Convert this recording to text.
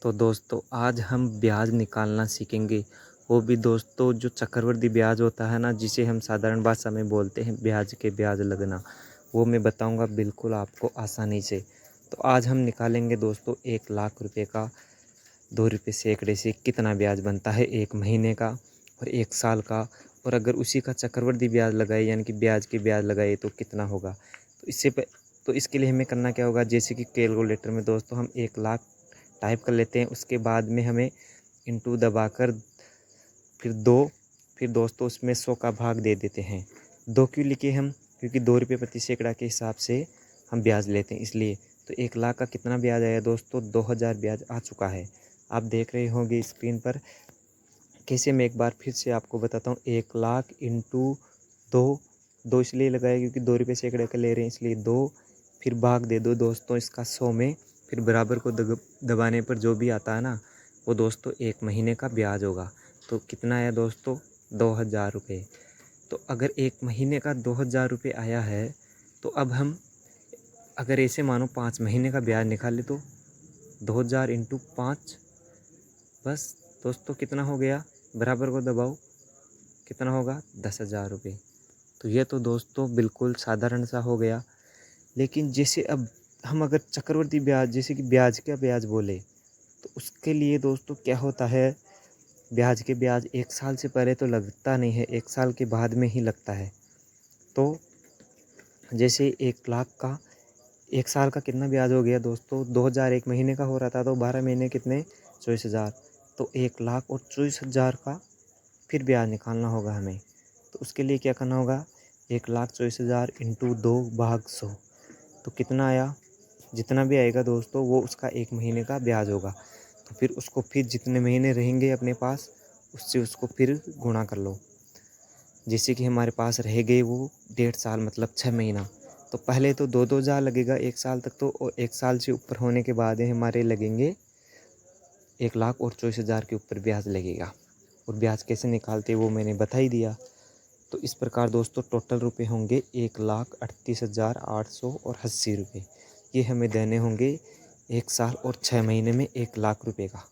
तो दोस्तों आज हम ब्याज निकालना सीखेंगे। वो भी दोस्तों जो चक्रवृद्धि ब्याज होता है ना, जिसे हम साधारण भाषा में बोलते हैं ब्याज के ब्याज लगना, वो मैं बताऊंगा बिल्कुल आपको आसानी से। तो आज हम निकालेंगे दोस्तों 1,00,000 रुपये का 2 रुपये सैकड़े से कितना ब्याज बनता है 1 महीने का और 1 साल का। और अगर उसी का चक्रवृद्धि ब्याज लगाए यानी कि ब्याज के ब्याज लगाए तो कितना होगा। तो इसके लिए हमें करना क्या होगा, जैसे कि कैलकुलेटर में दोस्तों हम 1,00,000 टाइप कर लेते हैं। उसके बाद में हमें इंटू दबाकर फिर फिर दोस्तों उसमें 100 का भाग दे देते हैं। 2 क्यों लिखे हम, क्योंकि 2 रुपये प्रति सैकड़ा के हिसाब से हम ब्याज लेते हैं इसलिए। तो 1,00,000 का कितना ब्याज आया दोस्तों, 2,000 ब्याज आ चुका है। आप देख रहे होंगे स्क्रीन पर। कैसे, मैं एक बार फिर से आपको बताता हूँ। 1,00,000 इंटू 2 इसलिए लगाया क्योंकि 2 रुपये सैकड़े का ले रहे हैं इसलिए 2, फिर भाग दे दो दोस्तों इसका 100 में। फिर बराबर को दबाने पर जो भी आता है ना, वो दोस्तों 1 महीने का ब्याज होगा। तो कितना आया दोस्तों, 2,000 रुपये। तो अगर 1 महीने का 2,000 रुपये आया है, तो अब हम अगर ऐसे मानो 5 महीने का ब्याज निकाले तो 2,000 इंटू 5, बस दोस्तों कितना हो गया, बराबर को दबाओ, कितना होगा 10,000 रुपये। तो ये तो दोस्तों बिल्कुल साधारण सा हो गया। लेकिन जैसे अब हम अगर चक्रवृद्धि ब्याज, जैसे कि ब्याज का ब्याज बोले, तो उसके लिए दोस्तों क्या होता है, ब्याज के ब्याज 1 साल से पहले तो लगता नहीं है, 1 साल के बाद में ही लगता है। तो जैसे 1,00,000 का 1 साल का कितना ब्याज हो गया दोस्तों, 2,000 1 महीने का हो रहा था तो 12 महीने कितने, 24,000। तो 1,00,000 और 24,000 का फिर ब्याज निकालना होगा हमें। तो उसके लिए क्या करना होगा, 1,24,000 इंटू 2/100। तो कितना आया, जितना भी आएगा दोस्तों वो उसका 1 महीने का ब्याज होगा। तो फिर उसको फिर जितने महीने रहेंगे अपने पास उससे उसको फिर गुणा कर लो। जैसे कि हमारे पास रह गए वो 1.5 साल मतलब 6 महीना। तो पहले तो 2,000 लगेगा 1 साल तक, तो 1 साल से ऊपर होने के बाद हमारे लगेंगे 1,00,000 और 24,000 के ऊपर ब्याज लगेगा। और ब्याज कैसे निकालते वो मैंने बता ही दिया। तो इस प्रकार दोस्तों टोटल रुपए होंगे 1,38,880 रुपये। ये हमें देने होंगे 1 साल और 6 महीने में 1,00,000 रुपये का।